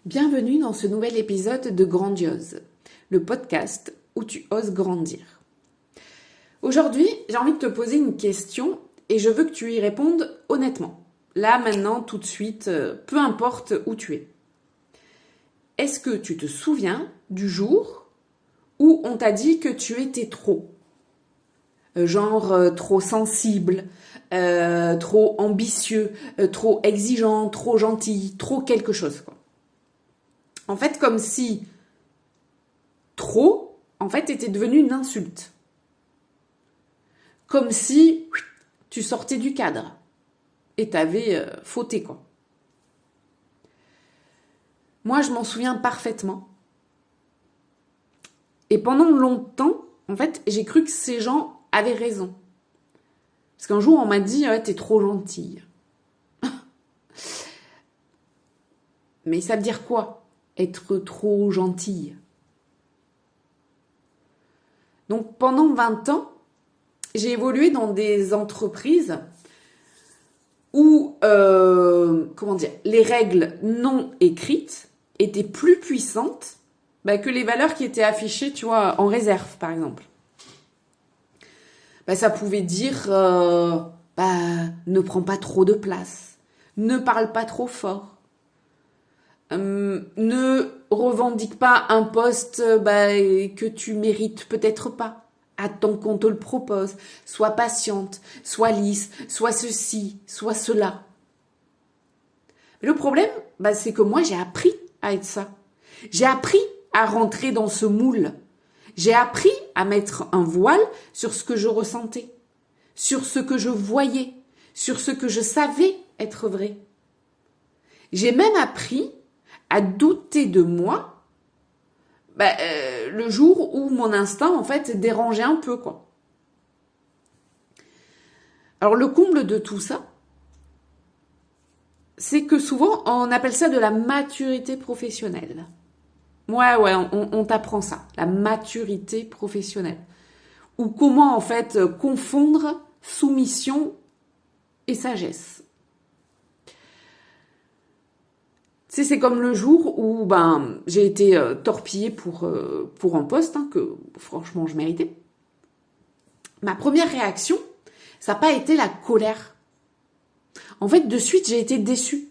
Bienvenue dans ce nouvel épisode de Grandiose, le podcast où tu oses grandir. Aujourd'hui, j'ai envie de te poser une question et je veux que tu y répondes honnêtement. Là, maintenant, tout de suite, peu importe où tu es. Est-ce que tu te souviens du jour où on t'a dit que tu étais trop ? Trop sensible, trop ambitieux, trop exigeant, trop gentil, trop quelque chose, quoi. En fait, comme si trop, était devenu une insulte. Comme si tu sortais du cadre et t'avais fauté, quoi. Moi, je m'en souviens parfaitement. Et pendant longtemps, j'ai cru que ces gens avaient raison. Parce qu'un jour, on m'a dit « t'es trop gentille ». Mais ça veut dire quoi ? Être trop gentille. Donc pendant 20 ans, j'ai évolué dans des entreprises où les règles non écrites étaient plus puissantes que les valeurs qui étaient affichées, tu vois, en réserve, par exemple. Ça pouvait dire ne prends pas trop de place, ne parle pas trop fort. Ne revendique pas un poste que tu mérites peut-être pas. Attends qu'on te le propose. Sois patiente, sois lisse, sois ceci, sois cela. Mais le problème, c'est que moi, j'ai appris à être ça. J'ai appris à rentrer dans ce moule. J'ai appris à mettre un voile sur ce que je ressentais, sur ce que je voyais, sur ce que je savais être vrai. J'ai même appris à douter de moi le jour où mon instinct, dérangeait un peu, quoi. Alors, le comble de tout ça, c'est que souvent, on appelle ça de la maturité professionnelle. Ouais, on t'apprend ça, la maturité professionnelle. Ou comment, confondre soumission et sagesse. C'est comme le jour où j'ai été torpillée pour un poste que franchement je méritais. Ma première réaction, ça n'a pas été la colère. De suite, j'ai été déçue.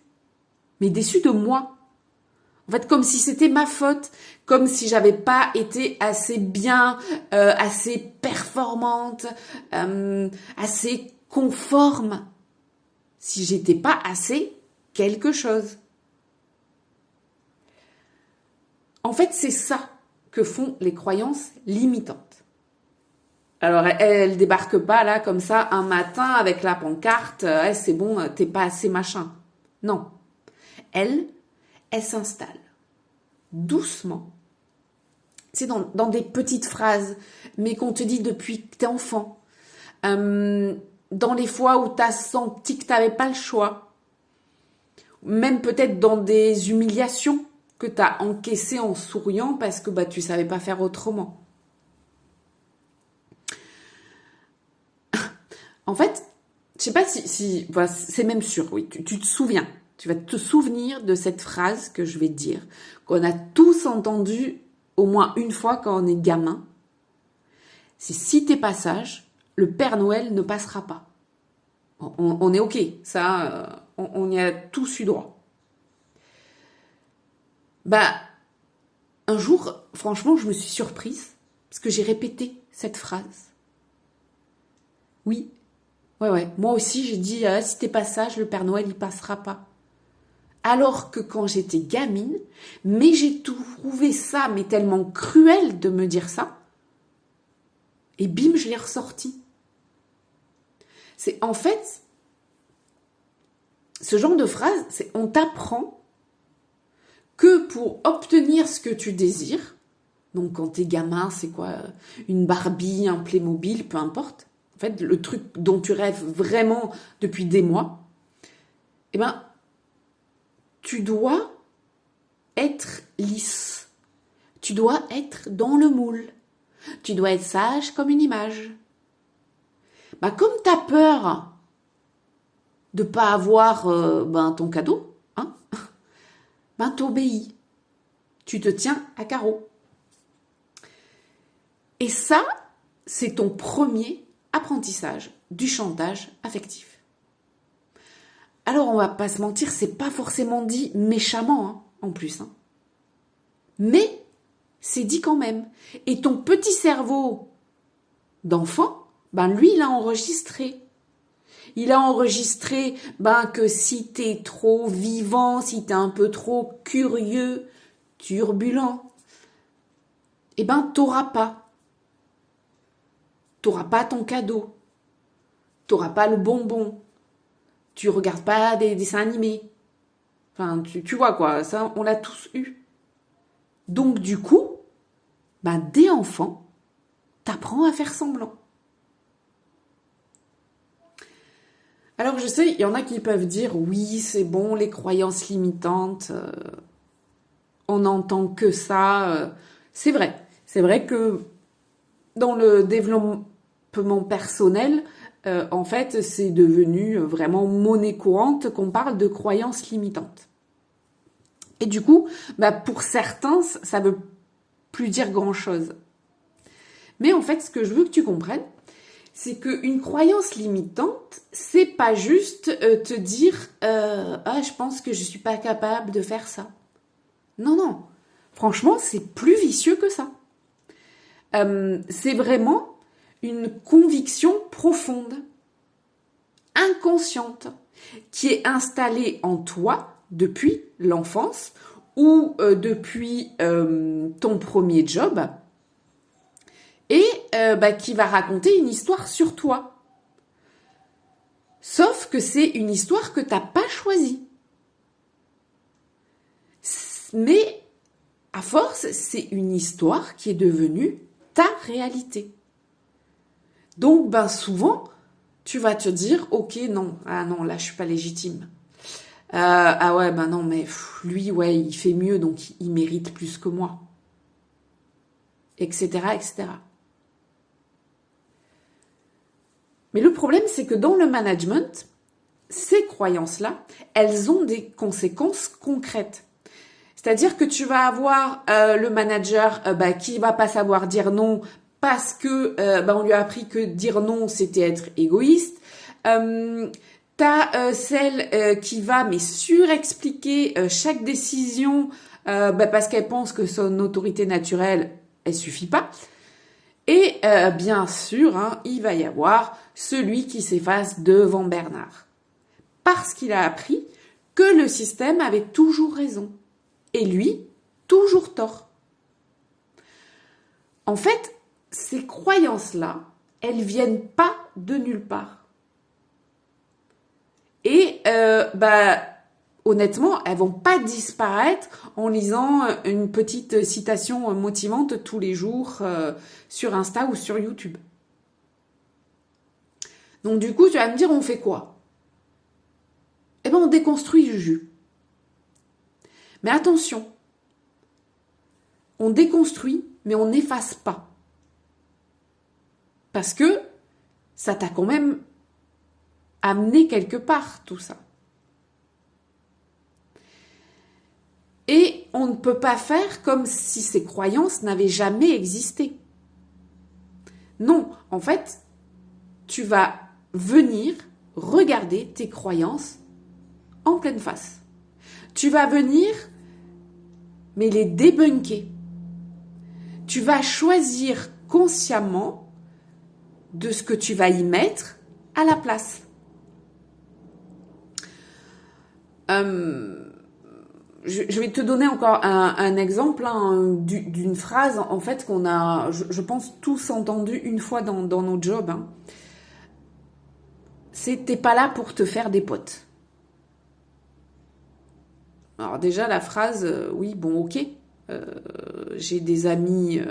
Mais déçue de moi. Comme si c'était ma faute, comme si j'avais pas été assez bien, assez performante, assez conforme. Si j'étais pas assez quelque chose. C'est ça que font les croyances limitantes. Alors, elles débarquent pas là comme ça un matin avec la pancarte « c'est bon, t'es pas assez machin ». Non. Elles s'installent doucement. C'est dans des petites phrases, mais qu'on te dit depuis que t'es enfant. Dans les fois où t'as senti que t'avais pas le choix. Même peut-être dans des humiliations que tu as encaissé en souriant parce que tu savais pas faire autrement. Je sais pas si c'est même sûr, oui, tu te souviens. Tu vas te souvenir de cette phrase que je vais te dire, qu'on a tous entendu au moins une fois quand on est gamin. C'est si t'es pas sage, le Père Noël ne passera pas. On est ok, ça, on y a tous eu droit. Un jour, franchement, je me suis surprise parce que j'ai répété cette phrase. Oui, ouais. Moi aussi, j'ai dit si t'es pas sage, le Père Noël, il passera pas. Alors que quand j'étais gamine, mais j'ai trouvé ça tellement cruel de me dire ça. Et bim, je l'ai ressorti. C'est ce genre de phrase, on t'apprend que pour obtenir ce que tu désires, donc quand t'es gamin, c'est quoi ? Une Barbie, un Playmobil, peu importe. Le truc dont tu rêves vraiment depuis des mois, tu dois être lisse. Tu dois être dans le moule. Tu dois être sage comme une image. Comme t'as peur de pas avoir ton cadeau, t'obéis. Tu te tiens à carreau. Et ça, c'est ton premier apprentissage du chantage affectif. Alors, on va pas se mentir, c'est pas forcément dit méchamment, hein, en plus. Hein. Mais c'est dit quand même. Et ton petit cerveau d'enfant, lui, il a enregistré. Il a enregistré que si t'es trop vivant, si t'es un peu trop curieux, turbulent, t'auras pas. T'auras pas ton cadeau. T'auras pas le bonbon. Tu regardes pas des dessins animés. Enfin, tu vois quoi, ça, on l'a tous eu. Donc du coup, dès enfant, t'apprends à faire semblant. Alors je sais, il y en a qui peuvent dire oui, c'est bon, les croyances limitantes, on n'entend que ça. C'est vrai que dans le développement personnel, en fait, c'est devenu vraiment monnaie courante qu'on parle de croyances limitantes. Et du coup, pour certains, ça veut plus dire grand-chose. Mais en fait, ce que je veux que tu comprennes, c'est qu'une croyance limitante, c'est pas juste te dire je pense que je suis pas capable de faire ça. Non. Franchement, c'est plus vicieux que ça. C'est vraiment une conviction profonde, inconsciente, qui est installée en toi depuis l'enfance ou depuis ton premier job et qui va raconter une histoire sur toi. Sauf que c'est une histoire que t'as pas choisie. Mais à force, c'est une histoire qui est devenue ta réalité. Donc souvent, tu vas te dire ok, non, là je suis pas légitime. Non, mais lui, il fait mieux, donc il mérite plus que moi. Etc., etc. Mais le problème, c'est que dans le management, ces croyances-là, elles ont des conséquences concrètes. C'est-à-dire que tu vas avoir le manager qui va pas savoir dire non parce que on lui a appris que dire non, c'était être égoïste. T'as celle qui va surexpliquer chaque décision parce qu'elle pense que son autorité naturelle, elle suffit pas. Et bien sûr, il va y avoir celui qui s'efface devant Bernard. Parce qu'il a appris que le système avait toujours raison. Et lui, toujours tort. En fait, ces croyances-là, elles viennent pas de nulle part. Et honnêtement, elles vont pas disparaître en lisant une petite citation motivante tous les jours sur Insta ou sur YouTube. Donc du coup, tu vas me dire, on fait quoi ? On déconstruit Juju. Mais attention, on déconstruit, mais on n'efface pas. Parce que ça t'a quand même amené quelque part, tout ça. Et on ne peut pas faire comme si ces croyances n'avaient jamais existé. Non, en fait, tu vas venir regarder tes croyances en pleine face. Tu vas venir, mais les débunker. Tu vas choisir consciemment de ce que tu vas y mettre à la place. Je vais te donner encore un exemple d'une phrase en fait qu'on a, je pense, tous entendu une fois dans nos jobs. C'est « t'es pas là pour te faire des potes ». Alors déjà la phrase, oui, bon, ok, j'ai des amis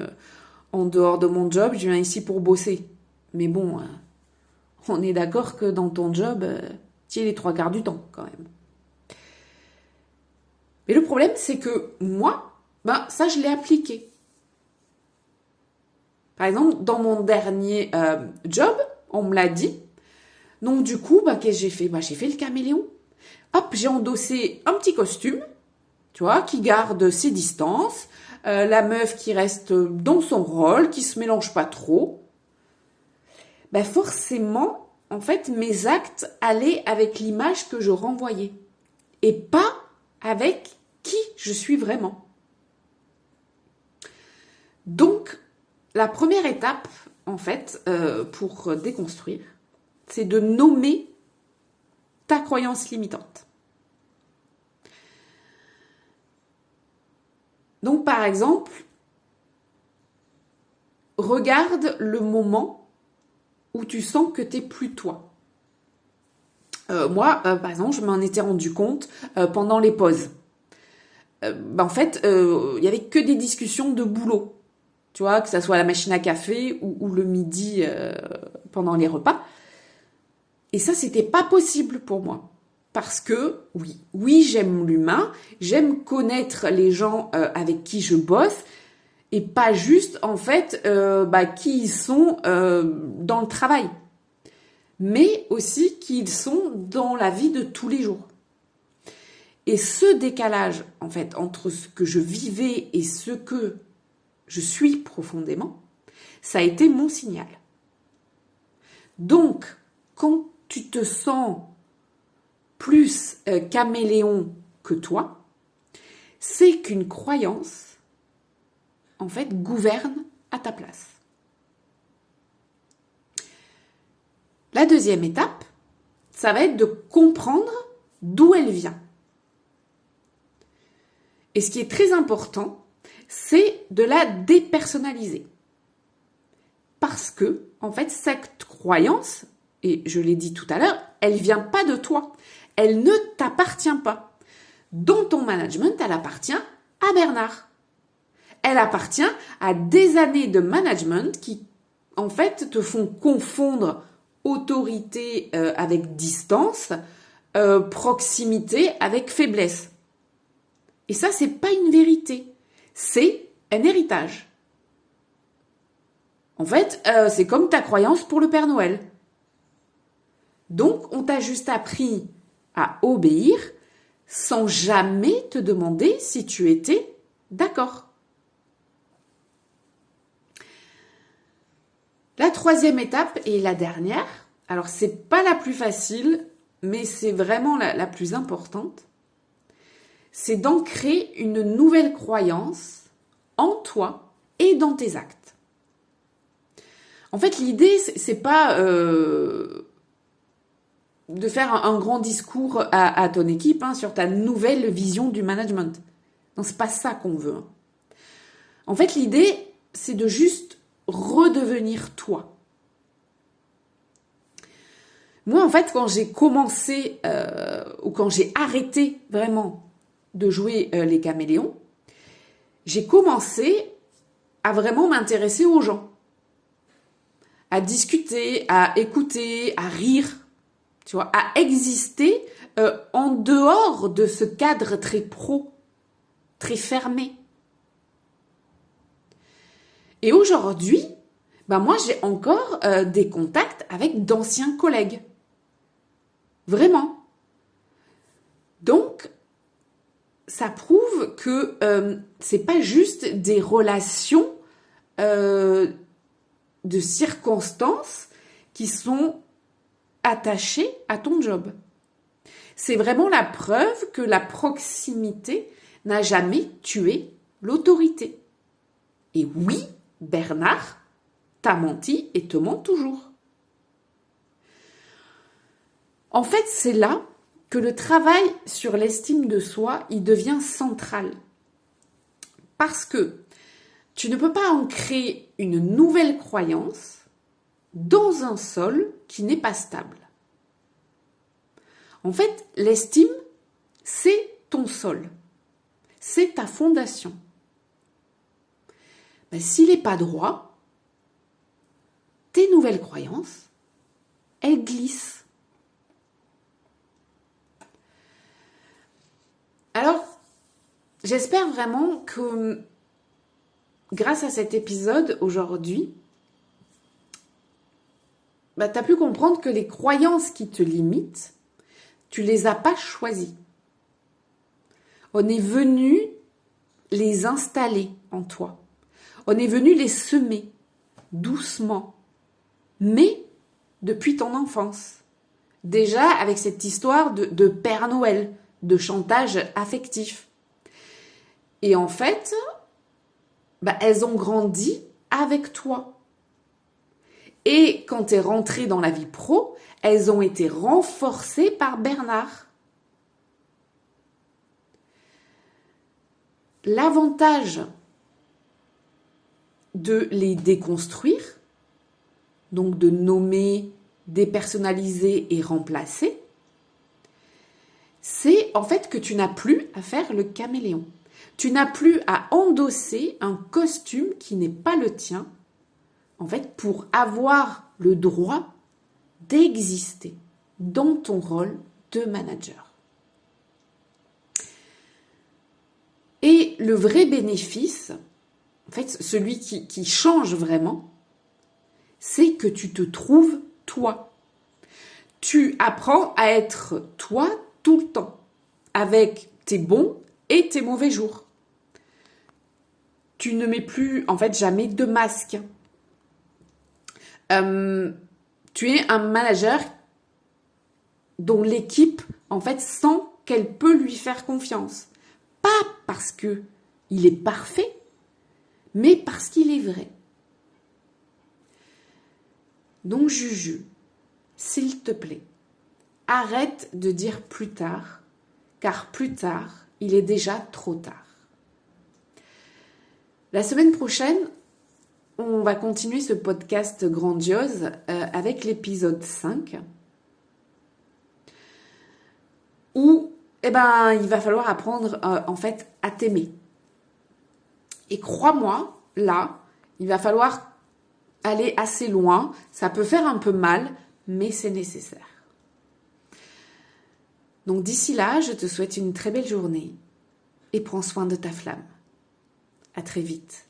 en dehors de mon job, je viens ici pour bosser. Mais bon, on est d'accord que dans ton job, tu y es les 3/4 du temps quand même. Mais le problème, c'est que moi, ça, je l'ai appliqué. Par exemple, dans mon dernier job, on me l'a dit. Donc, du coup, qu'est-ce que j'ai fait ? J'ai fait le caméléon. Hop, j'ai endossé un petit costume. tu vois, qui garde ses distances, la meuf qui reste dans son rôle, qui se mélange pas trop, ben forcément, en fait, mes actes allaient avec l'image que je renvoyais et pas avec qui je suis vraiment. Donc, la première étape, en fait, pour déconstruire, c'est de nommer ta croyance limitante. Donc, par exemple, regarde le moment où tu sens que t'es plus toi. Moi, par exemple, je m'en étais rendu compte pendant les pauses. En fait, il y avait que des discussions de boulot. Tu vois, que ça soit à la machine à café ou le midi pendant les repas. Et ça, c'était pas possible pour moi. Parce que, oui, j'aime l'humain, j'aime connaître les gens avec qui je bosse, et pas juste, en fait, qui ils sont dans le travail. Mais aussi qui ils sont dans la vie de tous les jours. Et ce décalage, en fait, entre ce que je vivais et ce que je suis profondément, ça a été mon signal. Donc, quand tu te sens plus caméléon que toi, c'est qu'une croyance, en fait, gouverne à ta place. La deuxième étape, ça va être de comprendre d'où elle vient. Et ce qui est très important, c'est de la dépersonnaliser. Parce que, en fait, cette croyance, et je l'ai dit tout à l'heure, elle vient pas de toi. Elle ne t'appartient pas. Dans ton management, elle appartient à Bernard. Elle appartient à des années de management qui, en fait, te font confondre autorité avec distance, proximité avec faiblesse. Et ça, c'est pas une vérité. C'est un héritage. En fait, c'est comme ta croyance pour le Père Noël. Donc, on t'a juste appris à obéir sans jamais te demander si tu étais d'accord. La troisième étape et la dernière, alors c'est pas la plus facile, mais c'est vraiment la plus importante, c'est d'ancrer une nouvelle croyance en toi et dans tes actes. En fait, l'idée, c'est pas de faire un grand discours à ton équipe sur ta nouvelle vision du management. Non, c'est pas ça qu'on veut. En fait, l'idée, c'est de juste redevenir toi. Moi, en fait, quand j'ai commencé ou quand j'ai arrêté vraiment de jouer les caméléons, j'ai commencé à vraiment m'intéresser aux gens, à discuter, à écouter, à rire, tu vois, à exister en dehors de ce cadre très pro, très fermé. Et aujourd'hui, moi, j'ai encore des contacts avec d'anciens collègues. Vraiment. Donc, ça prouve que c'est pas juste des relations de circonstances qui sont attachées à ton job. C'est vraiment la preuve que la proximité n'a jamais tué l'autorité. Et oui, Bernard t'a menti et te ment toujours. En fait, c'est là que le travail sur l'estime de soi, il devient central. Parce que tu ne peux pas ancrer une nouvelle croyance dans un sol qui n'est pas stable. En fait, l'estime, c'est ton sol. C'est ta fondation. S'il n'est pas droit, tes nouvelles croyances, elles glissent. Alors, j'espère vraiment que grâce à cet épisode aujourd'hui, tu as pu comprendre que les croyances qui te limitent, tu les as pas choisies. On est venu les installer en toi. On est venu les semer doucement, mais depuis ton enfance. Déjà avec cette histoire de Père Noël, de chantage affectif. Et en fait, elles ont grandi avec toi. Et quand tu es rentrée dans la vie pro, elles ont été renforcées par Bernard. L'avantage de les déconstruire, donc de nommer, dépersonnaliser et remplacer, c'est en fait que tu n'as plus à faire le caméléon. Tu n'as plus à endosser un costume qui n'est pas le tien, en fait, pour avoir le droit d'exister dans ton rôle de manager. Et le vrai bénéfice, en fait, celui qui change vraiment, c'est que tu te trouves toi. Tu apprends à être toi tout le temps, avec tes bons et tes mauvais jours. Tu ne mets plus, en fait, jamais de masque. Tu es un manager dont l'équipe, en fait, sent qu'elle peut lui faire confiance. Pas parce que il est parfait, mais parce qu'il est vrai. Donc, Juju, s'il te plaît, arrête de dire plus tard, car plus tard, il est déjà trop tard. La semaine prochaine, on va continuer ce podcast grandiose avec l'épisode 5, où il va falloir apprendre en fait à t'aimer. Et crois-moi, là, il va falloir aller assez loin. Ça peut faire un peu mal, mais c'est nécessaire. Donc d'ici là, je te souhaite une très belle journée et prends soin de ta flamme. À très vite.